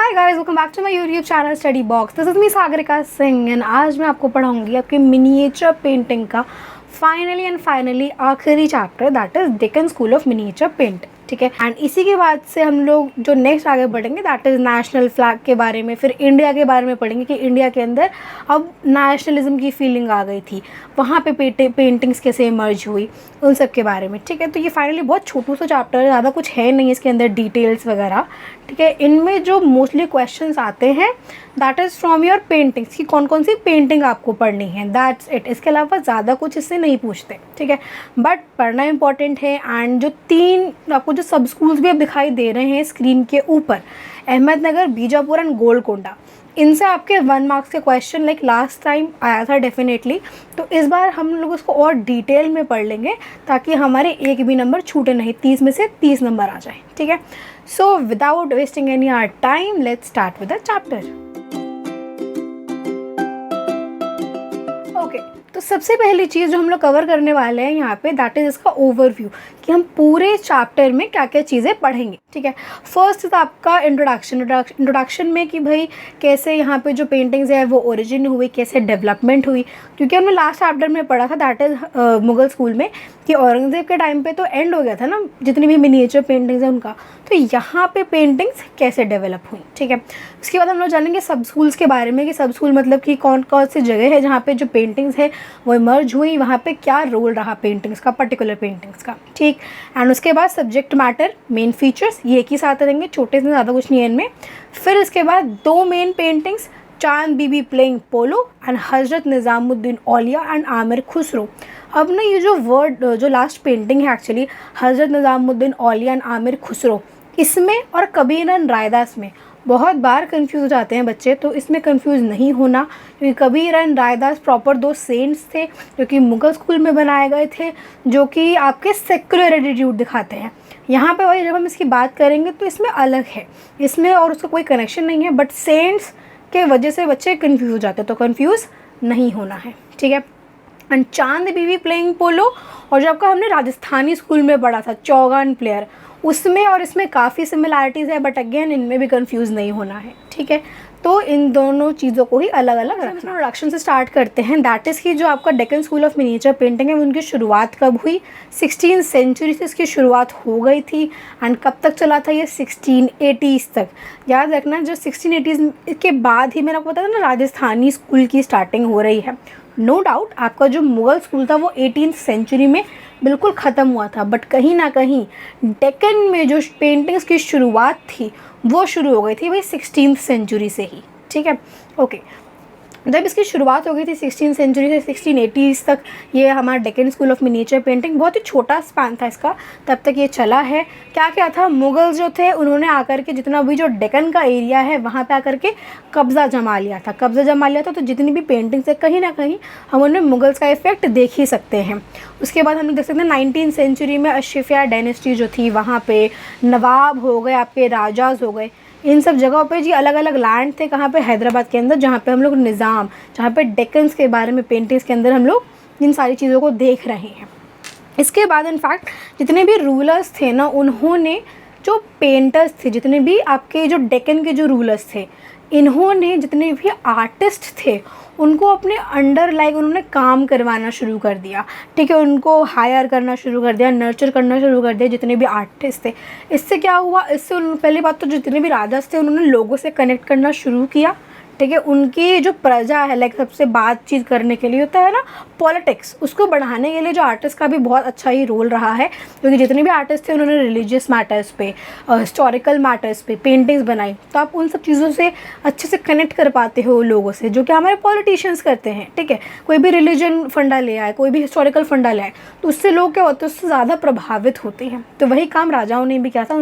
Hi guys, welcome back to my YouTube channel study box. This is me Sagarika Singh and आज मैं आपको पढ़ाऊंगी आपकी मिनिएचर पेंटिंग का फाइनली आखिरी chapter, that is Deccan school of miniature paint. ठीक है, एंड इसी के बाद से हम लोग जो नेक्स्ट आगे बढ़ेंगे दैट इज़ नेशनल फ्लैग के बारे में, फिर इंडिया के बारे में पढ़ेंगे कि इंडिया के अंदर अब नेशनलिज्म की फीलिंग आ गई थी, वहाँ पे पेंटिंग्स कैसे इमर्ज हुई, उन सब के बारे में। ठीक है, तो ये फाइनली बहुत छोटू सा चैप्टर है, ज़्यादा कुछ है नहीं इसके अंदर डिटेल्स वगैरह। ठीक है, इनमें जो मोस्टली क्वेश्चंस आते हैं that is from your paintings कि कौन कौन सी पेंटिंग आपको पढ़नी है, दैट्स इट। इसके अलावा ज़्यादा कुछ इससे नहीं पूछते। ठीक है, बट पढ़ना इंपॉर्टेंट है। एंड जो तीन आपको जो सब स्कूल्स भी अब दिखाई दे रहे हैं स्क्रीन के ऊपर, अहमदनगर, बीजापुर एंड गोलकोंडा, इनसे आपके 1 मार्क्स के क्वेश्चन लाइक लास्ट टाइम आया था डेफिनेटली। तो इस बार हम लोग उसको और डिटेल में पढ़ लेंगे ताकि हमारे एक भी नंबर छूटे नहीं, 30 में से 30 नंबर आ जाए। ठीक है, so without wasting any our time let's start with the chapter. Okay, तो सबसे पहली चीज़ जो हम लोग कवर करने वाले हैं यहाँ पे दैट इज़ इसका ओवरव्यू कि हम पूरे चैप्टर में क्या क्या चीज़ें पढ़ेंगे। ठीक है, फर्स्ट इज आपका इंट्रोडक्शन में कि भाई कैसे यहाँ पे जो पेंटिंग्स है वो ओरिजिन हुई, कैसे डेवलपमेंट हुई, क्योंकि हमने लास्ट चैप्टर में पढ़ा था दैट इज़ मुगल स्कूल में कि औरंगज़ेब के टाइम पे तो एंड हो गया था ना जितनी भी मिनिएचर पेंटिंग्स हैं उनका, तो यहाँ पे पेंटिंग्स कैसे डेवलप हुई। ठीक है, उसके बाद हम लोग जानेंगे सब स्कूल्स के बारे में कि सब स्कूल मतलब कि कौन कौन सी जगह है जहाँ पे जो पेंटिंग्स है वो इमर्ज हुई, वहाँ पे क्या रोल रहा पेंटिंग्स का, पर्टिकुलर पेंटिंग्स का। ठीक, एंड उसके बाद सब्जेक्ट मैटर, मेन फीचर्स, ये एक ही साथ रहेंगे, छोटे से ज़्यादा कुछ नहीं है इनमें। फिर इसके बाद 2 मेन पेंटिंग्स, चांद बीबी playing polo and Hazrat Nizamuddin Auliya and Aamir Khusro. अब ना ये जो वर्ड जो लास्ट पेंटिंग है actually Hazrat Nizamuddin Auliya and Aamir Khusro, इसमें और कबीर एंड रायदास में बहुत बार कंफ्यूज हो जाते हैं बच्चे, तो इसमें कंफ्यूज नहीं होना, क्योंकि Kabir and Raidas proper 2 saints थे जो कि मुगल स्कूल में बनाए गए थे, जो कि आपके सेक्युलर एटीट्यूड दिखाते हैं। यहाँ पे वही जब हम इसकी बात करेंगे तो इसमें अलग है, इसमें और उसका कोई कनेक्शन नहीं है, बट सेंट्स के वजह से बच्चे कंफ्यूज हो जाते हैं, तो कंफ्यूज नहीं होना है। ठीक है, एंड चांद बीबी प्लेइंग पोलो, और जब का हमने राजस्थानी स्कूल में पढ़ा था चौगान प्लेयर, उसमें और इसमें काफ़ी सिमिलैरिटीज़ है, बट अगेन इनमें भी कंफ्यूज नहीं होना है। ठीक है, तो इन दोनों चीज़ों को ही अलग अलग रखना। इंट्रोडक्शन से स्टार्ट करते हैं, दैट इज़ कि जो आपका Deccan school of miniature painting है उनकी शुरुआत कब हुई। 16th सेंचुरी से इसकी शुरुआत हो गई थी एंड कब तक चला था ये 1680s तक। याद रखना, जो 1680s के बाद ही मैंने आपको बताया ना राजस्थानी स्कूल की स्टार्टिंग हो रही है। नो डाउट आपका जो मुग़ल स्कूल था वो 18th सेंचुरी में बिल्कुल ख़त्म हुआ था, बट कहीं ना कहीं डेक्कन में जो पेंटिंग्स की शुरुआत थी वो शुरू हो गई थी भाई 16th सेंचुरी से ही। ठीक है, ओके, जब इसकी शुरुआत हो गई थी 16th सेंचुरी से 1680s तक, ये हमारा Deccan school of miniature painting बहुत ही छोटा स्पैन था इसका, तब तक ये चला है। क्या क्या था, मुगल्स जो थे उन्होंने आकर के जितना भी जो डेक्कन का एरिया है वहाँ पे आकर के कब्ज़ा जमा लिया था, तो जितनी भी पेंटिंग्स है कहीं ना कहीं हम उनमें मुगल्स का इफेक्ट देख ही सकते हैं। उसके बाद हम लोग देख सकते हैं 19th सेंचुरी में अशरफिया डायनेस्टी जो थी वहाँ पे नवाब हो गए, आपके राजाज हो गए, इन सब जगहों पे जी अलग अलग लैंड थे, कहाँ पे हैदराबाद के अंदर, जहाँ पे हम लोग निज़ाम, जहाँ पे डेक्कन्स के बारे में पेंटिंग्स के अंदर हम लोग इन सारी चीज़ों को देख रहे हैं। इसके बाद इनफैक्ट जितने भी रूलर्स थे ना, उन्होंने जो पेंटर्स थे, जितने भी आपके जो डेक्कन के जो रूलर्स थे, इन्होंने जितने भी आर्टिस्ट थे उनको अपने अंडर लाइक उन्होंने काम करवाना शुरू कर दिया। ठीक है, उनको हायर करना शुरू कर दिया, नर्चर करना शुरू कर दिया जितने भी आर्टिस्ट थे। इससे क्या हुआ, इससे पहली बात तो जितने भी राजास थे उन्होंने लोगों से कनेक्ट करना शुरू किया। ठीक है, उनकी जो प्रजा है लाइक सबसे बातचीत करने के लिए होता है ना पॉलिटिक्स, उसको बढ़ाने के लिए जो आर्टिस्ट का भी बहुत अच्छा ही रोल रहा है, क्योंकि जितने भी आर्टिस्ट थे उन्होंने रिलीजियस मैटर्स पे, हिस्टोरिकल मैटर्स पे पेंटिंग्स बनाई, तो आप उन सब चीज़ों से अच्छे से कनेक्ट कर पाते हो लोगों से, जो कि हमारे पॉलिटिशियंस करते हैं। ठीक है, कोई भी रिलीजन फंडा ले आए, कोई भी हिस्टोरिकल फंडा ले आए, तो उससे लोग क्या होते हैं, उससे ज़्यादा प्रभावित होते हैं। तो वही काम राजाओं ने भी किया था,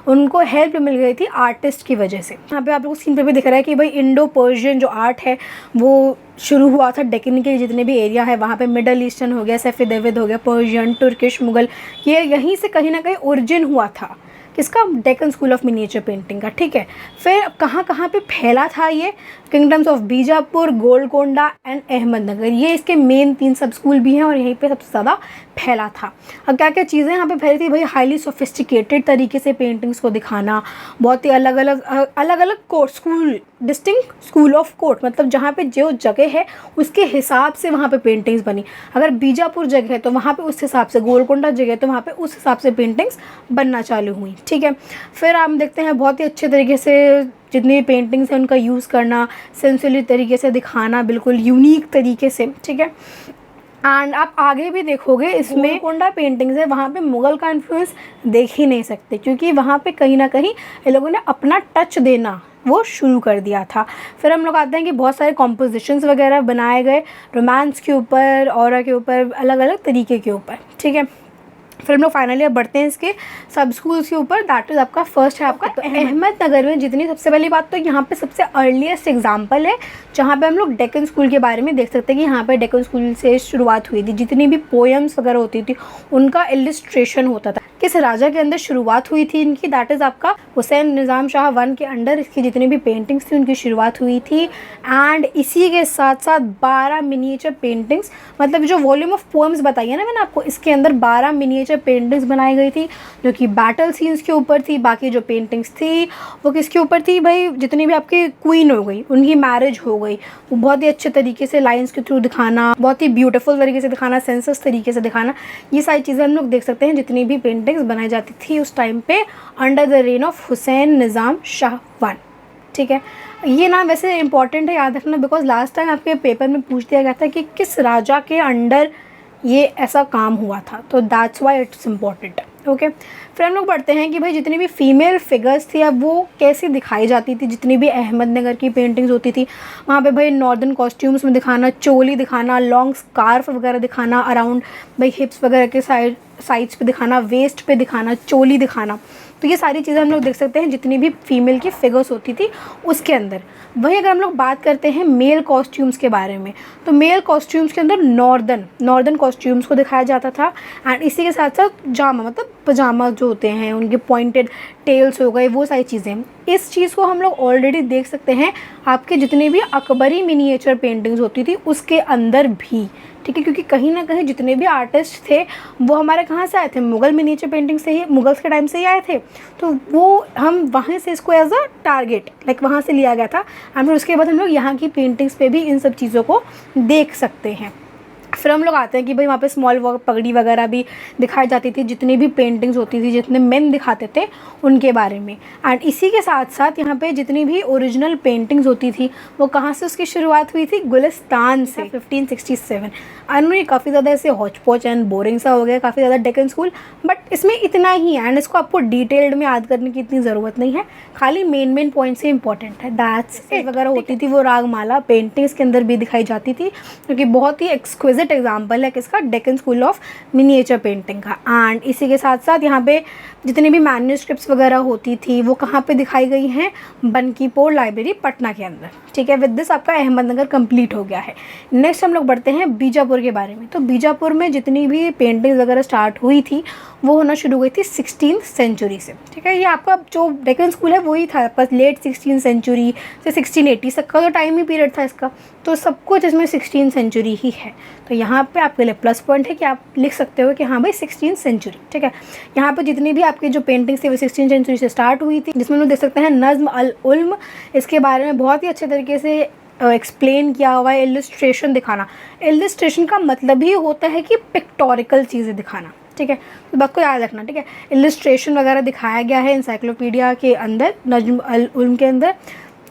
उनको हेल्प मिल गई थी आर्टिस्ट की वजह से। यहाँ पे आप लोग स्क्रीन पर भी दिख रहा है कि भाई इंडो पर्शियन जो आर्ट है वो शुरू हुआ था डेक्कन के जितने भी एरिया है वहाँ पे, मिडल ईस्टर्न हो गया, सफ़ेद हो गया, पर्शियन, तुर्किश, मुग़ल, ये यहीं से कहीं ना कहीं ओरिजिन हुआ था किसका, Deccan school of miniature painting का। ठीक है, फिर कहाँ कहाँ पे फैला था ये, kingdoms of Bijapur, Golconda and Ahmednagar, ये इसके मेन 3 सब स्कूल भी हैं और यहीं पे सबसे ज़्यादा फैला था। अब क्या क्या चीज़ें यहाँ पे फैली थी भाई, हाईली सोफिस्टिकेटेड तरीके से पेंटिंग्स को दिखाना, बहुत ही अलग अलग court, school, distinct school of court, मतलब जहाँ पे जो जगह है उसके हिसाब से वहाँ पे पेंटिंग्स बनी। अगर बीजापुर जगह है तो वहाँ पे उस हिसाब से, गोलकोंडा जगह है तो वहाँ पे उस हिसाब से पेंटिंग्स बनना चालू हुई, ठीक है। फिर हम देखते हैं बहुत ही अच्छे तरीके से जितनी भी पेंटिंग्स हैं उनका यूज़ करना, सेंसुअली तरीके से दिखाना, बिल्कुल यूनिक तरीके से, ठीक है। एंड आप आगे भी देखोगे इसमें गोलकोंडा पेंटिंग्स है, वहाँ पे मुग़ल का इन्फ्लुएंस देख ही नहीं सकते, क्योंकि वहाँ पे कहीं ना कहीं ये लोगों ने अपना टच देना वो शुरू कर दिया था। फिर हम लोग आते हैं कि बहुत सारे कॉम्पोजिशंस वगैरह बनाए गए रोमांस के ऊपर, ऑरा के ऊपर, अलग अलग तरीके के ऊपर, ठीक है। फिर हम लोग फाइनली अब बढ़ते हैं इसके सब स्कूल्स के ऊपर, दैट इज़ आपका फर्स्ट है आपका तो अहमदनगर में। जितनी सबसे पहली बात तो यहाँ पे सबसे अर्लीस्ट एग्जांपल है जहाँ पे हम लोग डेक्कन स्कूल के बारे में देख सकते हैं कि यहाँ पे डेक्कन स्कूल से शुरुआत हुई थी। जितनी भी पोएम्स वगैरह होती थी उनका इलिस्ट्रेशन होता था। किस राजा के अंदर शुरुआत हुई थी इनकी, दैट इज़ आपका हुसैन निज़ाम शाह वन के अंडर इसकी जितनी भी पेंटिंग्स थी उनकी शुरुआत हुई थी। एंड इसी के साथ साथ 12 मिनिएचर पेंटिंग्स, मतलब जो वॉल्यूम ऑफ पोएम्स बताई है ना मैंने आपको, इसके अंदर 12 मिनिएचर पेंटिंग्स बनाई गई थी जो कि बैटल सीन्स के ऊपर थी। बाकी जो पेंटिंग्स थी वो किसके ऊपर थी भाई, जितनी भी आपकी क्वीन हो गई, उनकी मैरिज हो गई, वो बहुत ही अच्छे तरीके से लाइंस के थ्रू दिखाना, बहुत ही ब्यूटीफुल तरीके से दिखाना, सेंसस तरीके से दिखाना, ये सारी चीज़ें हम लोग देख सकते हैं जितनी भी पेंटिंग्स बनाई जाती थी उस टाइम पे under the rain of Hussain Nizam Shah one, ठीक है। ये नाम वैसे इंपॉर्टेंट है, याद रखना, बिकॉज लास्ट टाइम आपके पेपर में पूछ दिया गया था कि किस राजा के अंडर ये ऐसा काम हुआ था, तो that's why it's important, okay. फिर हम लोग बढ़ते हैं कि भाई जितनी भी फीमेल फिगर्स थी अब वो कैसे दिखाई जाती थी। जितनी भी अहमदनगर की पेंटिंग्स होती थी वहाँ पे भाई नॉर्दर्न कॉस्ट्यूम्स में दिखाना, चोली दिखाना, लॉन्ग स्कार्फ वगैरह दिखाना, अराउंड भाई हिप्स वगैरह के साइड्स पे दिखाना, वेस्ट पे दिखाना, चोली दिखाना, तो ये सारी चीज़ें हम लोग देख सकते हैं जितनी भी फीमेल की फिगर्स होती थी उसके अंदर। वहीं अगर हम लोग बात करते हैं मेल कॉस्ट्यूम्स के बारे में, तो मेल कॉस्ट्यूम्स के अंदर नॉर्दर्न कॉस्ट्यूम्स को दिखाया जाता था। एंड इसी के साथ साथ जामा, मतलब पजामा जो होते हैं उनके पॉइंटेड टेल्स हो गए, वो सारी चीज़ें। इस चीज़ को हम लोग ऑलरेडी देख सकते हैं आपके जितने भी अकबरी मिनिएचर पेंटिंग्स होती थी उसके अंदर भी, ठीक है, क्योंकि कहीं ना कहीं जितने भी आर्टिस्ट थे वो हमारे कहाँ से आए थे, मुग़ल मिनिएचर पेंटिंग से ही, मुगल्स के टाइम से ही आए थे, तो वो हम वहाँ से इसको एज अ टारगेट लाइक वहाँ से लिया गया था। एंड फिर उसके बाद हम लोग यहाँ की पेंटिंग्स पे भी इन सब चीज़ों को देख सकते हैं। फिर हम लोग आते हैं कि भाई वहाँ पे स्मॉल वर्क पगड़ी वगैरह भी दिखाई जाती थी, जितनी भी पेंटिंग्स होती थी, जितने मेन दिखाते थे उनके बारे में। एंड इसी के साथ साथ यहाँ पे जितनी भी ओरिजिनल पेंटिंग्स होती थी वो कहाँ से उसकी शुरुआत हुई थी, गुलिस्तान से, 1567। आई नो ये काफ़ी ज़्यादा ऐसे हौच पौच एंड बोरिंग सा हो गया, काफ़ी ज़्यादा डेक्कन स्कूल, बट इसमें इतना ही है एंड इसको आपको डिटेल्ड में याद करने की इतनी ज़रूरत नहीं है, खाली मेन पॉइंट्स ही इंपॉर्टेंट है, दैट्स इट। वगैरह होती थी वो रागमाला पेंटिंग्स के अंदर भी दिखाई जाती थी, क्योंकि बहुत ही एक्सक्विजिट एग्जाम्पल है किसका, Deccan school of miniature painting का। एंड इसी के साथ साथ यहाँ पे जितनी भी मैन्यूस्क्रिप्ट्स वगैरह होती थी वो कहाँ पे दिखाई गई हैं, बनकीपोर लाइब्रेरी पटना के अंदर, ठीक है। विद दिस आपका अहमदनगर कंप्लीट हो गया है। नेक्स्ट हम लोग बढ़ते हैं बीजापुर के बारे में। तो बीजापुर में जितनी भी पेंटिंग्स वगैरह स्टार्ट हुई थी वो होना शुरू हुई थी 16th सेंचुरी से, ठीक है। ये आपका जो डेक्कन स्कूल है वही था आपका लेट 16th सेंचुरी से 1680 तक का जो टाइम ही पीरियड था इसका, तो सब कुछ इसमें 16th सेंचुरी ही है। तो यहाँ पे आपके लिए प्लस पॉइंट है कि आप लिख सकते हो कि हाँ भाई 16th सेंचुरी, ठीक है। यहाँ पे जितनी भी आपकी जो पेंटिंग्स थी वो 16th सेंचुरी से स्टार्ट हुई थी, जिसमें हम देख सकते हैं नज़्म अल उल्म, इसके बारे में बहुत ही अच्छे तरीके से एक्सप्लेन किया हुआ है। इलस्ट्रेशन दिखाना, इलस्ट्रेशन का मतलब ही होता है कि पिक्टोरिकल चीज़ें दिखाना, ठीक है, तो बात को याद रखना, ठीक है। इलस्ट्रेशन वगैरह दिखाया गया है इंसाइक्लोपीडिया के अंदर, नज़्म अल उल्म के अंदर,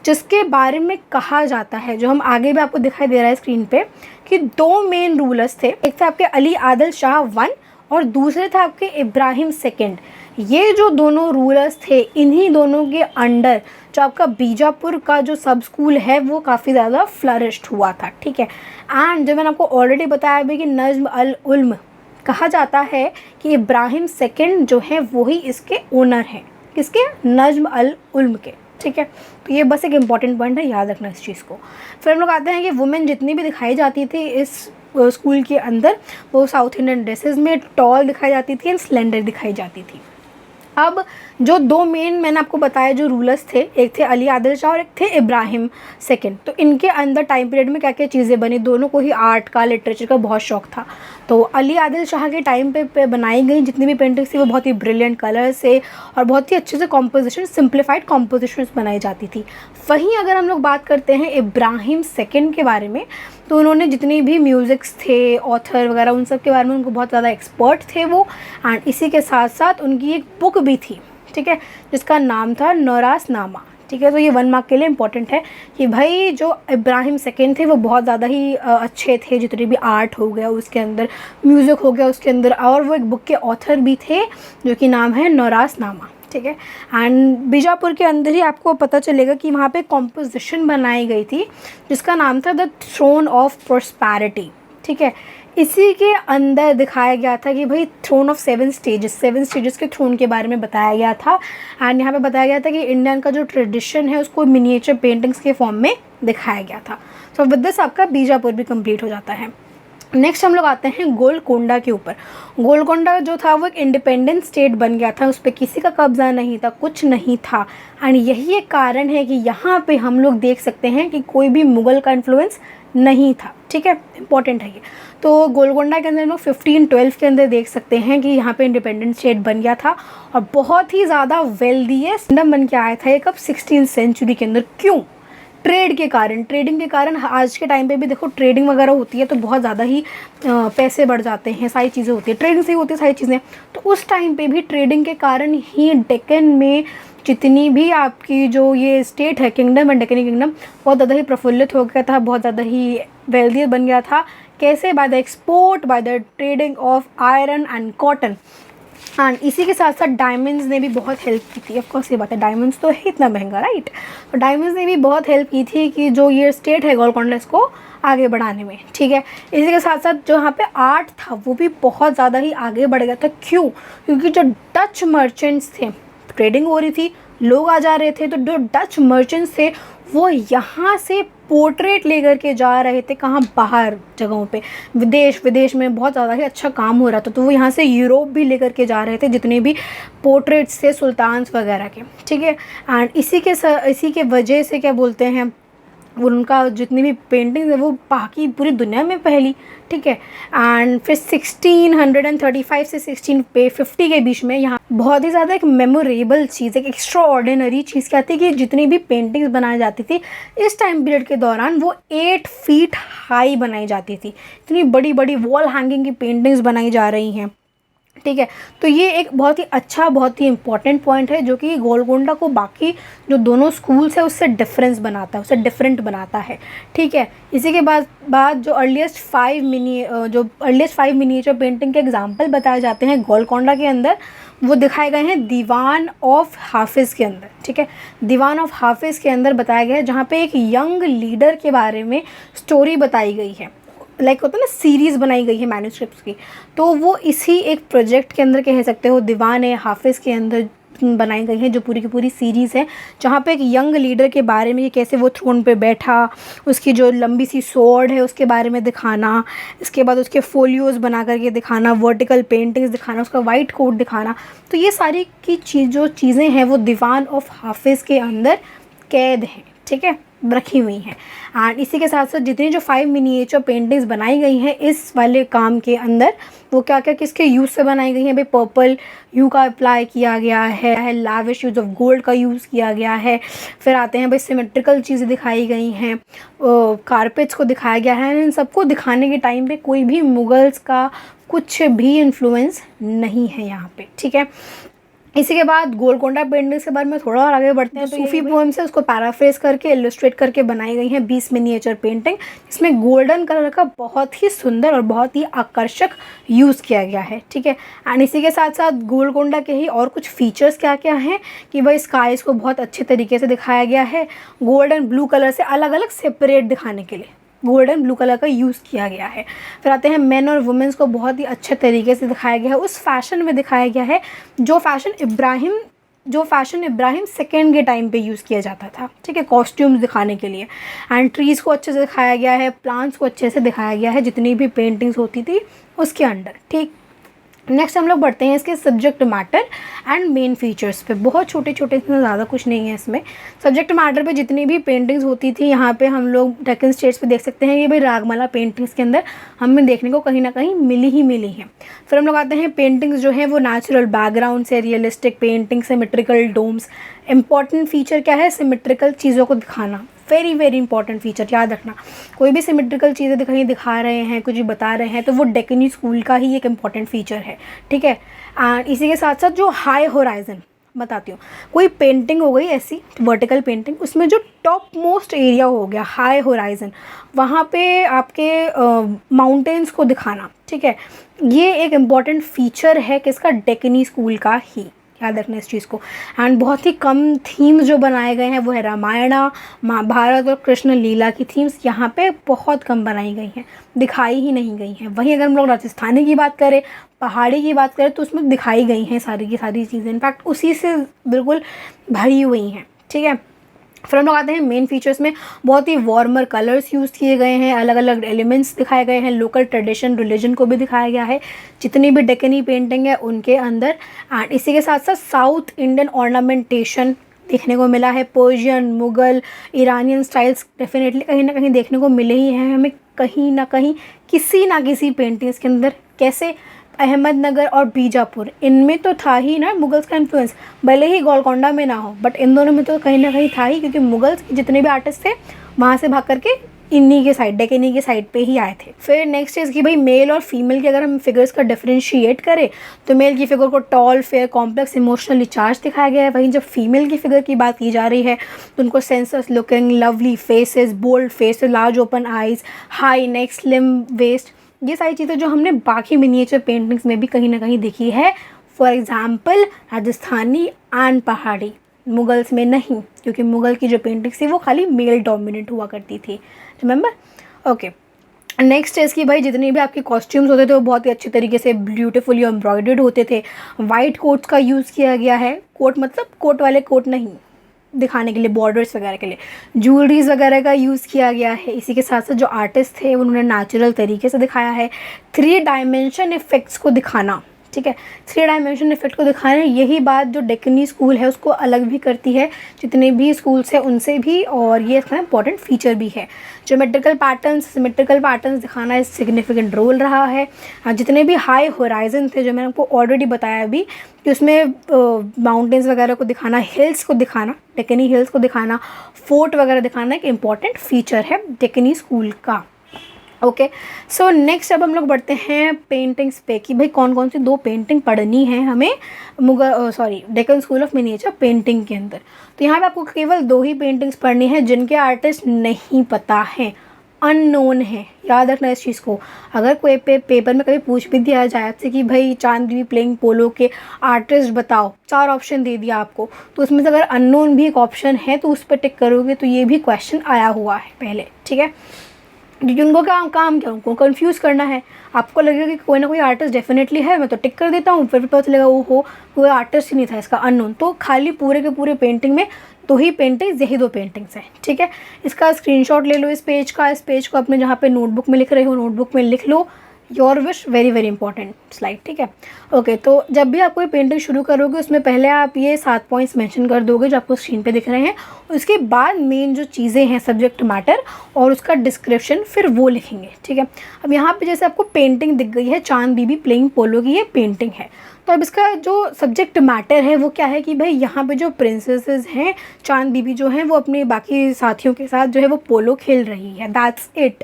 जिसके बारे में कहा जाता है, जो हम आगे भी आपको दिखाई दे रहा है स्क्रीन पे, कि 2 मेन रूलर्स थे, एक था आपके अली आदिल शाह वन और दूसरे था आपके इब्राहिम सेकंड। ये जो दोनों रूलर्स थे, इन्हीं दोनों के अंडर जो आपका बीजापुर का जो सब स्कूल है वो काफ़ी ज़्यादा फ्लरिश्ड हुआ था, ठीक है। एंड जो मैंने आपको ऑलरेडी बताया भी कि नज़्म अल उल्म कहा जाता है कि इब्राहिम सेकंड जो है वही इसके ओनर हैं, किसके, नज़्म अल उल्म के, ठीक है। तो ये बस एक इम्पॉर्टेंट पॉइंट है, याद रखना इस चीज़ को। फिर हम लोग आते हैं कि वुमेन जितनी भी दिखाई जाती थी इस स्कूल के अंदर वो साउथ इंडियन ड्रेसेस में टॉल दिखाई जाती थी एंड स्लेंडर दिखाई जाती थी। अब जो दो मेन मैंने आपको बताया जो रूलर्स थे, एक थे अली आदिल शाह और एक थे इब्राहिम सेकंड। तो इनके अंदर टाइम पीरियड में क्या क्या चीज़ें बनी, दोनों को ही आर्ट का, लिटरेचर का बहुत शौक था। तो अली आदिल शाह के टाइम पे बनाई गई जितनी भी पेंटिंग्स थी वो बहुत ही ब्रिलियंट कलर से और बहुत ही अच्छे से कॉम्पोजिशन, सिंप्लीफाइड कॉम्पोजिशन बनाई जाती थी। वहीं अगर हम लोग बात करते हैं इब्राहिम सेकंड के बारे में, तो उन्होंने जितनी भी म्यूज़िक्स थे, ऑथर वगैरह, उन सब के बारे में उनको बहुत ज़्यादा एक्सपर्ट थे वो। एंड इसी के साथ साथ उनकी एक बुक भी थी, ठीक है, जिसका नाम था नौरासनामा, ठीक है। तो ये 1 मार्क के लिए इम्पोर्टेंट है कि भाई जो इब्राहिम सेकंड थे वो बहुत ज़्यादा ही अच्छे थे, जितने भी आर्ट हो गया उसके अंदर, म्यूज़िक हो गया उसके अंदर, और वो एक बुक के ऑथर भी थे जो कि नाम है नौरासनामा, ठीक है। एंड बीजापुर के अंदर ही आपको पता चलेगा कि वहाँ पे कॉम्पोजिशन बनाई गई थी जिसका नाम था द थ्रोन ऑफ प्रॉस्पेरिटी, ठीक है। इसी के अंदर दिखाया गया था कि भाई थ्रोन ऑफ 7 स्टेजेस के थ्रोन के बारे में बताया गया था। एंड यहाँ पे बताया गया था कि इंडियन का जो ट्रेडिशन है उसको मिनिएचर पेंटिंग्स के फॉर्म में दिखाया गया था। सो विद दिस आपका बीजापुर भी कंप्लीट हो जाता है। नेक्स्ट हम लोग आते हैं गोलकोंडा के ऊपर। गोलकोंडा जो था वो एक इंडिपेंडेंट स्टेट बन गया था, उस पर किसी का कब्जा नहीं था, कुछ नहीं था। एंड यही एक कारण है कि यहाँ पे हम लोग देख सकते हैं कि कोई भी मुग़ल का इन्फ्लुएंस नहीं था, ठीक है, इंपॉर्टेंट है ये। तो गोलकोंडा के अंदर लोग 1512 के अंदर देख सकते हैं कि यहाँ पे इंडिपेंडेंट स्टेट बन गया था और बहुत ही ज़्यादा वेल्दीएस्ट किंगडम बन के आया था ये कब, 16th सेंचुरी के अंदर। क्यों? ट्रेड के कारण, ट्रेडिंग के कारण। आज के टाइम पे भी देखो ट्रेडिंग वगैरह होती है तो बहुत ज़्यादा ही पैसे बढ़ जाते हैं, सारी चीज़ें होती है, ट्रेडिंग से ही होती है सारी चीज़ें। तो उस टाइम पे भी ट्रेडिंग के कारण ही डेक्कन में जितनी भी आपकी जो ये स्टेट है, किंगडम एंड डेक्कनी किंगडम, बहुत ज़्यादा ही प्रफुल्लित हो गया था, बहुत ज़्यादा ही वेल्दी बन गया था। कैसे? By the export, by the trading of iron and cotton. And इसी के साथ साथ डायमंड्स ने भी बहुत हेल्प की थी। ऑफ कोर्स ये बात है, डायमंड्स तो है इतना महंगा, राइट। तो डायमंड्स ने भी बहुत हेल्प की थी कि जो ये स्टेट है गोलकोंडा, इसको आगे बढ़ाने में, ठीक है। इसी के साथ साथ जो यहाँ पे आर्ट था वो भी बहुत ज़्यादा ही आगे बढ़ गया था। क्यों? क्योंकि जो डच मर्चेंट्स थे, ट्रेडिंग हो रही थी, लोग आ जा रहे थे, तो जो डच मर्चेंट्स थे वो यहाँ से पोर्ट्रेट लेकर के जा रहे थे, कहाँ? बाहर जगहों पे, विदेश में बहुत ज़्यादा ही अच्छा काम हो रहा था। तो वो यहाँ से यूरोप भी लेकर के जा रहे थे जितने भी पोर्ट्रेट्स थे सुल्तान्स वगैरह के, ठीक है। एंड इसी के वजह से क्या बोलते हैं, उनका जितनी भी पेंटिंग्स है वो बाकी पूरी दुनिया में पहली, ठीक है। एंड फिर 1635 से 1650 के बीच में यहाँ बहुत ही ज़्यादा एक मेमोरेबल चीज़, एक एक्स्ट्रा ऑर्डिनरी चीज़ क्या थी कि जितनी भी पेंटिंग्स बनाई जाती थी इस टाइम पीरियड के दौरान वो 8 फीट हाई बनाई जाती थी। इतनी बड़ी बड़ी वॉल हैंगिंग की पेंटिंग्स बनाई जा रही हैं, ठीक है। तो ये एक बहुत ही अच्छा, बहुत ही इंपॉर्टेंट पॉइंट है जो कि गोलकोंडा को बाकी जो दोनों स्कूल्स है उससे डिफरेंस बनाता है, उससे डिफरेंट बनाता है, ठीक है। इसी के बाद जो अर्लीस्ट 5 मिनिएचर पेंटिंग के एग्जांपल बताए जाते हैं गोलकोंडा के अंदर, वो दिखाए गए हैं दीवान ऑफ हाफिज़ के अंदर, ठीक है। दीवान ऑफ हाफिज़ के अंदर बताया गया है जहाँ पे एक यंग लीडर के बारे में स्टोरी बताई गई है, लाइक होता है ना, सीरीज़ बनाई गई है मैन्युस्क्रिप्ट्स की। तो वो इसी एक प्रोजेक्ट के अंदर कह सकते हो, दीवान हाफिज़ के अंदर बनाई गई है, जो पूरी की पूरी सीरीज़ है, जहाँ पे एक यंग लीडर के बारे में, कैसे वो थ्रोन पे बैठा, उसकी जो लंबी सी स्वॉर्ड है उसके बारे में दिखाना, इसके बाद उसके फोलियोज़ बना करके दिखाना, वर्टिकल पेंटिंग्स दिखाना, उसका वाइट कोट दिखाना। तो ये सारी की जो चीज़ें हैं वो दीवान ऑफ हाफिज़ के अंदर कैद हैं, ठीक है, रखी हुई हैं। एंड इसी के साथ साथ जितनी जो 5 मिनिएचर पेंटिंग्स बनाई गई हैं इस वाले काम के अंदर, वो क्या क्या किसके यूज़ से बनाई गई हैं? भाई पर्पल ह्यू का अप्लाई किया गया है, लाविश यूज़ ऑफ गोल्ड का यूज़ किया गया है। फिर आते हैं भाई सिमेट्रिकल चीज़ें दिखाई गई हैं, कारपेट्स को दिखाया गया है। इन सबको दिखाने के टाइम पे कोई भी मुगल्स का कुछ भी इन्फ्लुएंस नहीं है यहाँ पे, ठीक है। इसी के बाद गोलकोंडा पेंटिंग्स के बारे में थोड़ा और आगे बढ़ते हैं। तो सूफी पोएम से उसको पैराफ्रेज करके इलस्ट्रेट करके बनाई गई हैं 20 मिनिएचर पेंटिंग, इसमें गोल्डन कलर का बहुत ही सुंदर और बहुत ही आकर्षक यूज़ किया गया है, ठीक है। एंड इसी के साथ साथ गोलकोंडा के ही और कुछ फीचर्स क्या क्या हैं कि भाई स्काईज़ को बहुत अच्छे तरीके से दिखाया गया है, गोल्ड एंड ब्लू कलर से अलग अलग सेपरेट दिखाने के लिए गोल्ड एंड ब्लू कलर का यूज़ किया गया है। फिर आते हैं मेन और वुमेन्स को बहुत ही अच्छे तरीके से दिखाया गया है, उस फैशन में दिखाया गया है जो फैशन इब्राहिम सेकेंड के टाइम पे यूज़ किया जाता था, ठीक है, कॉस्ट्यूम्स दिखाने के लिए। एंड ट्रीज़ को अच्छे से दिखाया गया है, प्लांट्स को अच्छे से दिखाया गया है, जितनी भी पेंटिंग्स होती थी उसके अंडर, ठीक। नेक्स्ट हम लोग बढ़ते हैं इसके subject matter and main features पे। बहुत छोटे छोटे, इतना ज़्यादा कुछ नहीं है इसमें। सब्जेक्ट मैटर पे जितनी भी पेंटिंग्स होती थी यहाँ पे हम लोग डेक्कन स्टेट्स पे देख सकते हैं, ये भाई रागमाला पेंटिंग्स के अंदर हमें देखने को कहीं ना कहीं मिली हैं। फिर हम लोग आते हैं पेंटिंग्स जो है वो नेचुरल बैकग्राउंड से, realistic painting, symmetrical domes. Important feature क्या है? सिमेट्रिकल चीज़ों को दिखाना, वेरी वेरी इंपॉर्टेंट फीचर, याद रखना। कोई भी सिमेट्रिकल चीज़ें दिखा रहे हैं, कुछ भी बता रहे हैं, तो वो डेक्कनी स्कूल का ही एक इम्पॉर्टेंट फीचर है, ठीक है। एंड इसी के साथ साथ जो हाई होराइजन, बताती हूँ, कोई पेंटिंग हो गई ऐसी वर्टिकल पेंटिंग, उसमें जो टॉप मोस्ट एरिया हो गया हाई होराइजन, वहाँ पे आपके माउंटेन्स को दिखाना, ठीक है। ये एक इम्पॉर्टेंट फीचर है किसका? डेक्कनी स्कूल का ही, याद रखना इस चीज़ को। एंड बहुत ही कम थीम्स जो बनाए गए हैं वो है रामायणा, महाभारत और कृष्ण लीला की थीम्स यहाँ पे बहुत कम बनाई गई हैं, दिखाई ही नहीं गई हैं। वहीं अगर हम लोग राजस्थानी की बात करें, पहाड़ी की बात करें, तो उसमें दिखाई गई हैं सारी की सारी चीज़ें, इनफैक्ट उसी से बिल्कुल भरी हुई हैं, ठीक है। फिर हम लोग आते हैं मेन फीचर्स में। बहुत ही वार्मर कलर्स यूज़ किए गए हैं, अलग अलग एलिमेंट्स दिखाए गए हैं, लोकल ट्रेडिशन रिलीजन को भी दिखाया गया है जितनी भी डेक्कनी पेंटिंग है उनके अंदर। एंड इसी के साथ साथ साउथ इंडियन ऑर्नामेंटेशन देखने को मिला है, Persian, Mughal, Iranian styles definitely कहीं ना कहीं देखने को मिले ही हैं हमें कहीं ना कहीं किसी ना किसी पेंटिंग्स के अंदर। कैसे? अहमदनगर और बीजापुर, इनमें तो था ही ना मुगल्स का इन्फ्लुएंस, भले ही गोलकोंडा में ना हो, बट इन दोनों में तो कहीं ना कहीं था ही, क्योंकि मुगल्स जितने भी आर्टिस्ट थे वहाँ से भाग करके इन्हीं के साइड, डेक्कनी के साइड पे ही आए थे। फिर नेक्स्ट चीज़ कि भाई मेल और फीमेल के अगर हम फिगर्स का डिफरेंशिएट करें तो मेल की फिगर को tall, fair, complex, emotionally charge दिखाया गया है। वहीं जब फीमेल की फिगर की बात की जा रही है तो उनको sensuous looking, lovely faces, bold face, large open eyes, high neck, slim waist, ये सारी चीज़ें जो हमने बाकी मिनिएचर पेंटिंग्स में भी कहीं ना कहीं देखी है। फॉर एग्जाम्पल राजस्थानी एंड पहाड़ी, मुगल्स में नहीं, क्योंकि मुगल की जो पेंटिंग्स थी वो खाली मेल डोमिनेंट हुआ करती थी, रिमेंबर? ओके। नेक्स्ट है इसकी भाई जितने भी आपके कॉस्ट्यूम्स होते थे वो बहुत ही अच्छे तरीके से ब्यूटीफुली एम्ब्रॉयडर्ड होते थे। वाइट कोट्स का यूज़ किया गया है, कोट मतलब कोट वाले कोट नहीं, दिखाने के लिए, बॉर्डर्स वगैरह के लिए ज्वेलरीज वगैरह का यूज़ किया गया है। इसी के साथ साथ जो आर्टिस्ट थे उन्होंने नेचुरल तरीके से दिखाया है। 3 डायमेंशन इफ़ेक्ट्स को दिखाना, ठीक है, 3 डायमेंशन इफेक्ट को दिखाना, यही बात जो डेक्कनी स्कूल है उसको अलग भी करती है जितने भी स्कूल्स हैं उनसे भी, और ये इसका इंपॉर्टेंट फीचर भी है। ज्योमेट्रिकल पैटर्न्स, सिमेट्रिकल पैटर्न्स दिखाना एक सिग्निफिकेंट रोल रहा है। जितने भी हाई होराइजन थे जो मैंने आपको ऑलरेडी बताया अभी कि उसमें माउंटेन्स वगैरह को दिखाना, हिल्स को दिखाना, डेक्कनी हिल्स को दिखाना, फोर्ट वगैरह दिखाना एक इम्पॉर्टेंट फीचर है डेक्कनी स्कूल का। ओके, सो नेक्स्ट अब हम लोग बढ़ते हैं पेंटिंग्स पे कि भाई कौन कौन सी 2 पेंटिंग पढ़नी है हमें Deccan school of miniature painting के अंदर। तो यहाँ पे आपको केवल 2 ही पेंटिंग्स पढ़नी है जिनके आर्टिस्ट नहीं पता हैं, अननोन है, याद रखना इस चीज़ को। अगर कोई पेपर में कभी पूछ भी दिया जाए आपसे कि भाई चांद बीबी प्लेइंग पोलो के आर्टिस्ट बताओ, 4 ऑप्शन दे दिया आपको, तो उसमें से अगर अननोन भी एक ऑप्शन है तो उस पर टिक करोगे तो ये भी क्वेश्चन आया हुआ है पहले, ठीक है। क्योंकि उनको काम क्या, उनको कंफ्यूज करना है। आपको लगेगा कि कोई ना कोई आर्टिस्ट डेफिनेटली है, मैं तो टिक कर देता हूँ, फिर पता चलेगा वो हो कोई आर्टिस्ट ही नहीं था, इसका अननोन। तो खाली पूरे के पूरे पेंटिंग में 2 ही पेंटिंग्स, यही 2 पेंटिंग्स हैं, ठीक है। इसका स्क्रीनशॉट ले लो इस पेज का, इस पेज को अपने जहाँ पे नोटबुक में लिख रहे हो नोटबुक में लिख लो, your wish, very very important slide, ठीक है। ओके, तो जब भी आप कोई पेंटिंग शुरू करोगे उसमें पहले आप ये 7 पॉइंट्स मेंशन कर दोगे जो आपको स्क्रीन पे दिख रहे हैं, उसके बाद मेन जो चीज़ें हैं सब्जेक्ट मैटर और उसका डिस्क्रिप्शन फिर वो लिखेंगे, ठीक है। अब यहाँ पे जैसे आपको पेंटिंग दिख गई है, चांद बीबी प्लेइंग पोलो की ये पेंटिंग है, तो अब इसका जो सब्जेक्ट मैटर है वो क्या है कि भाई यहाँ पे जो प्रिंसेसेस हैं, चांद बीबी जो हैं वो अपने बाकी साथियों के साथ जो है वो पोलो खेल रही है, दैट्स इट।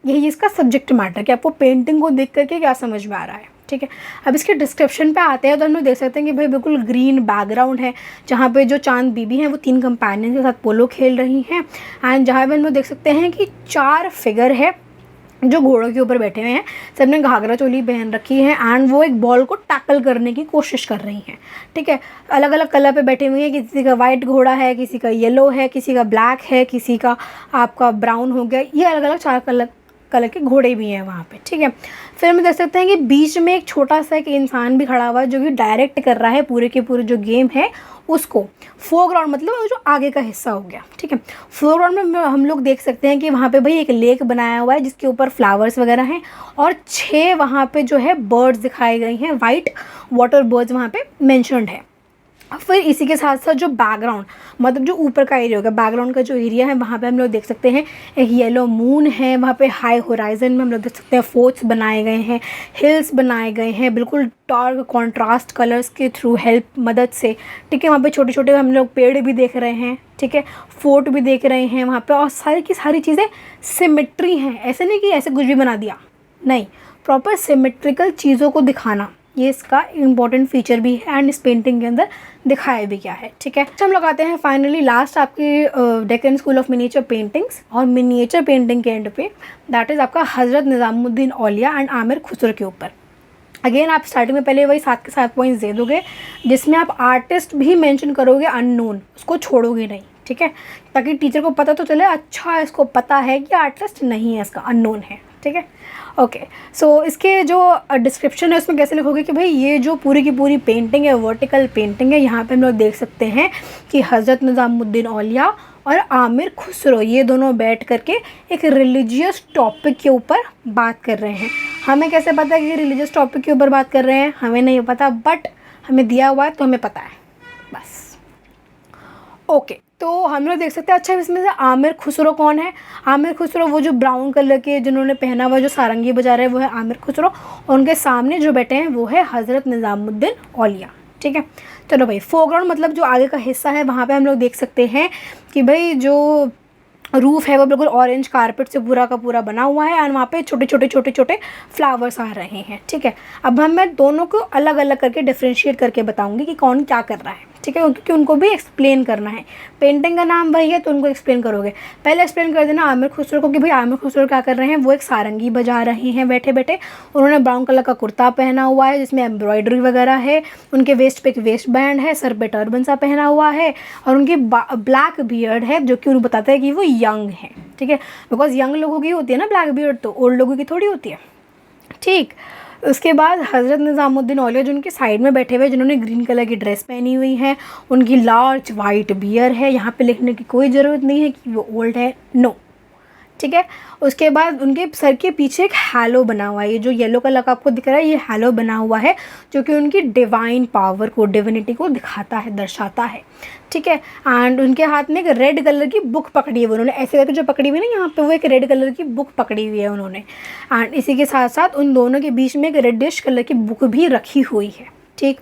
यही इसका सब्जेक्ट मैटर कि आपको पेंटिंग को देख करके क्या समझ में आ रहा है, ठीक है। अब इसके डिस्क्रिप्शन पे आते हैं तो हम लोग देख सकते हैं कि भाई बिल्कुल ग्रीन बैकग्राउंड है जहाँ पे जो चांद बीबी हैं वो 3 कंपेनियन के साथ पोलो खेल रही हैं। एंड जहाँ पे हम लोग देख सकते हैं कि 4 फिगर है जो घोड़ों के ऊपर बैठे हुए हैं, सबने घाघरा चोली पहन रखी है एंड वो एक बॉल को टैकल करने की कोशिश कर रही हैं, ठीक है। अलग अलग कलर पे बैठे हुए हैं, किसी का वाइट घोड़ा है, किसी का येलो है, किसी का ब्लैक है, किसी का आपका ब्राउन हो गया, ये अलग अलग 4 कलर कलर के घोड़े भी हैं वहाँ पे, ठीक है। फिर हम देख सकते हैं कि बीच में एक छोटा सा एक इंसान भी खड़ा हुआ है जो कि डायरेक्ट कर रहा है पूरे के पूरे जो गेम है उसको। फोरग्राउंड मतलब वो जो आगे का हिस्सा हो गया, ठीक है। फोरग्राउंड में हम लोग देख सकते हैं कि वहाँ पे भाई एक लेक बनाया हुआ है जिसके ऊपर फ्लावर्स वगैरह हैं और 6 वहाँ पे जो है बर्ड्स दिखाए गए हैं, वाइट वाटर बर्ड्स वहाँ पे मेंशन्ड है। फिर इसी के साथ साथ जो बैकग्राउंड मतलब जो ऊपर का एरिया होगा, बैकग्राउंड का जो एरिया है वहाँ पे हम लोग देख सकते हैं एक येलो मून है, वहाँ पे हाई होराइजन में हम लोग देख सकते हैं फोर्ट्स बनाए गए हैं, हिल्स बनाए गए हैं बिल्कुल डार्क कॉन्ट्रास्ट कलर्स के थ्रू हेल्प मदद से, ठीक है। वहाँ पे छोटे छोटे हम लोग पेड़ भी देख रहे हैं, ठीक है, फोर्ट भी देख रहे हैं वहाँ पे, और सारी की सारी चीज़ें सिमेट्री हैं। ऐसे नहीं कि ऐसे कुछ भी बना दिया, नहीं, प्रॉपर सिमेट्रिकल चीज़ों को दिखाना ये इसका इम्पॉर्टेंट फीचर भी है एंड इस पेंटिंग के अंदर दिखाया भी गया है, ठीक है। तो हम लोग आते हैं फाइनली लास्ट आपकी Deccan school of miniature paintings और मिनिएचर पेंटिंग के एंड पे, दैट इज़ आपका हज़रत निज़ामुद्दीन औलिया एंड आमिर खुसरो के ऊपर। अगेन आप स्टार्टिंग में पहले वही 7 के 7 पॉइंट्स दे दोगे जिसमें आप आर्टिस्ट भी मेंशन करोगे अननोन, उसको छोड़ोगे नहीं, ठीक है, ताकि टीचर को पता तो चले अच्छा इसको पता है कि आर्टिस्ट नहीं है, इसका अननोन है, ठीक है। ओके, सो इसके जो डिस्क्रिप्शन है उसमें कैसे लिखोगे कि भाई ये जो पूरी की पूरी पेंटिंग है वर्टिकल पेंटिंग है, यहाँ पे हम लोग देख सकते हैं कि हज़रत निज़ामुद्दीन औलिया और आमिर खुसरो ये दोनों बैठ करके एक रिलीजियस टॉपिक के ऊपर बात कर रहे हैं। हमें कैसे पता है कि रिलीजियस टॉपिक के ऊपर बात कर रहे हैं, हमें नहीं पता, बट हमें दिया हुआ है तो हमें पता है बस। ओके, तो हम लोग देख सकते हैं अच्छा इसमें से आमिर खुसरो कौन है। आमिर खुसरो वो जो ब्राउन कलर के जिन्होंने पहना हुआ जो सारंगी बजा रहे हैं वो है आमिर खुसरो, और उनके सामने जो बैठे हैं वो है हज़रत निज़ामुद्दीन औलिया, ठीक है। चलो भाई, फोरग्राउंड मतलब जो आगे का हिस्सा है वहाँ पे हम लोग देख सकते हैं कि भाई जो रूफ़ है वो बिल्कुल ऑरेंज कारपेट से पूरा का पूरा बना हुआ है और वहाँ पे छोटे छोटे फ्लावर्स आ रहे हैं, ठीक है। अब मैं दोनों को अलग अलग करके डिफ्रेंशिएट करके बताऊंगी कि कौन क्या कर रहा है, ठीक है, क्योंकि उनको भी एक्सप्लेन करना है। पेंटिंग का नाम वही है तो उनको एक्सप्लेन करोगे। पहले एक्सप्लेन कर देना आमिर खुसरो को कि भाई आमिर खुसरो क्या कर रहे हैं, वो एक सारंगी बजा रहे हैं बैठे बैठे। उन्होंने ब्राउन कलर का कुर्ता पहना हुआ है जिसमें एम्ब्रॉयडरी वगैरह है, उनके वेस्ट पे एक वेस्ट बैंड है, सर पे टर्बन सा पहना हुआ है और उनकी ब्लैक बियर्ड है जो कि उन्हें बताता है कि वो यंग है, ठीक है, बिकॉज यंग लोगों की होती है ना ब्लैक बियर्ड, तो ओल्ड लोगों की थोड़ी होती है, ठीक। उसके बाद हज़रत निज़ामुद्दीन औलिया जो उनके साइड में बैठे हुए जिन्होंने ग्रीन कलर की ड्रेस पहनी हुई है, उनकी लार्ज वाइट बियर है, यहाँ पे लिखने की कोई ज़रूरत नहीं है कि वो ओल्ड है, नो, ठीक है। उसके बाद उनके सर के पीछे एक हैलो बना हुआ है, ये जो येलो कलर का आपको दिख रहा है ये हैलो बना हुआ है जो कि उनकी डिवाइन पावर को, डिविनिटी को दिखाता है, दर्शाता है, ठीक है। एंड उनके हाथ में एक रेड कलर की बुक पकड़ी हुई उन्होंने, ऐसे करके जो पकड़ी हुई है ना यहाँ पे, वो एक रेड कलर की बुक पकड़ी हुई है उन्होंने। एंड इसी के साथ साथ उन दोनों के बीच में एक रेडिश कलर की बुक भी रखी हुई है, ठीक।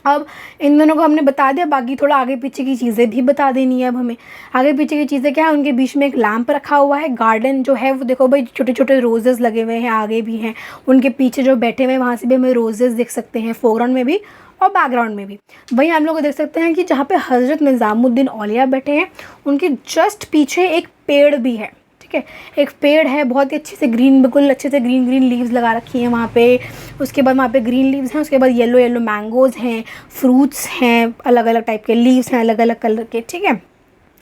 अब इन दोनों को हमने बता दिया, बाकी थोड़ा आगे पीछे की चीज़ें भी बता देनी है अब हमें। आगे पीछे की चीज़ें क्या है, उनके बीच में एक लैंप रखा हुआ है, गार्डन जो है वो देखो भाई छोटे छोटे रोजेज़ लगे हुए हैं, आगे भी हैं, उनके पीछे जो बैठे हुए हैं वहाँ से भी हमें रोजेज़ देख सकते हैं, फोरग्राउंड में भी और बैकग्राउंड में भी। वहीं हम लोग देख सकते हैं कि जहाँ पे हज़रत निज़ामुद्दीन औलिया बैठे हैं उनके जस्ट पीछे एक पेड़ भी है, ठीक है, एक पेड़ है बहुत ही अच्छे से ग्रीन, बिल्कुल अच्छे से ग्रीन ग्रीन लीव्स लगा रखी हैं वहाँ पे। उसके बाद वहाँ पे ग्रीन लीव्स हैं, उसके बाद येलो येलो मैंगोज़ हैं, फ्रूट्स हैं, अलग अलग टाइप के लीव्स हैं अलग अलग कलर के, ठीक है।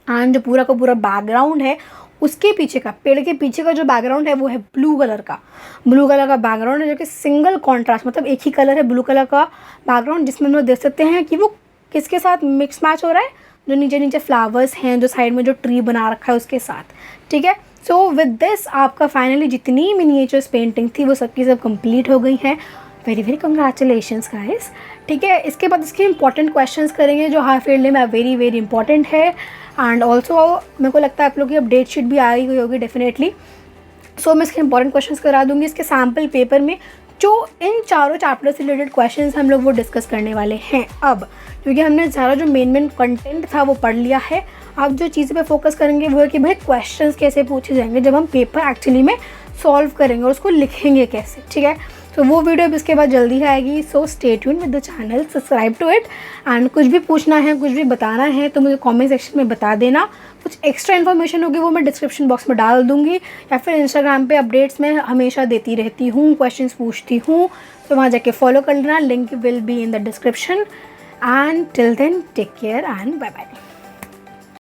एंड जो पूरा का पूरा बैकग्राउंड है उसके पीछे का, पेड़ के पीछे का जो बैकग्राउंड है वो है ब्लू कलर का बैकग्राउंड है जो कि सिंगल कॉन्ट्रास्ट मतलब एक ही कलर है ब्लू कलर का बैकग्राउंड, जिसमें हम लोग देख सकते हैं कि वो किसके साथ मिक्स मैच हो रहा है, जो नीचे नीचे फ्लावर्स हैं, जो साइड में जो ट्री बना रखा है उसके साथ, ठीक है। सो विद दिस आपका फाइनली जितनी मिनिएचर्स पेंटिंग थी वो सबकी सब कंप्लीट हो गई हैं। वेरी वेरी कंग्रेचुलेशंस गाइस, ठीक है। इसके बाद इसके इंपॉर्टेंट क्वेश्चंस करेंगे जो हाफ ईयरली में वेरी वेरी इंपॉर्टेंट है। एंड ऑल्सो मेरे को लगता है आप लोग की अपडेट शीट भी आ गई होगी डेफिनेटली, सो मैं इसके इंपॉर्टेंट क्वेश्चंस करा दूँगी। इसके सैम्पल पेपर में जो इन चारों चैप्टर से रिलेटेड क्वेश्चंस हम लोग वो डिस्कस करने वाले हैं अब, क्योंकि हमने सारा जो मेन कंटेंट था वो पढ़ लिया है। अब जो चीज़ पे फोकस करेंगे वो है कि भाई क्वेश्चंस कैसे पूछे जाएंगे जब हम पेपर एक्चुअली में सॉल्व करेंगे और उसको लिखेंगे कैसे, ठीक है। तो वो वीडियो अब इसके बाद जल्दी आएगी, so stay tuned with the channel, subscribe to it. And कुछ भी पूछना है, कुछ भी बताना है तो मुझे कमेंट सेक्शन में बता देना। कुछ एक्स्ट्रा इन्फॉर्मेशन होगी वो मैं डिस्क्रिप्शन बॉक्स में डाल दूँगी, या फिर इंस्टाग्राम पे अपडेट्स में हमेशा देती रहती हूँ, क्वेश्चंस पूछती हूँ, तो वहाँ जाके फॉलो कर लेना, link will be in the description. And till then take care and bye bye.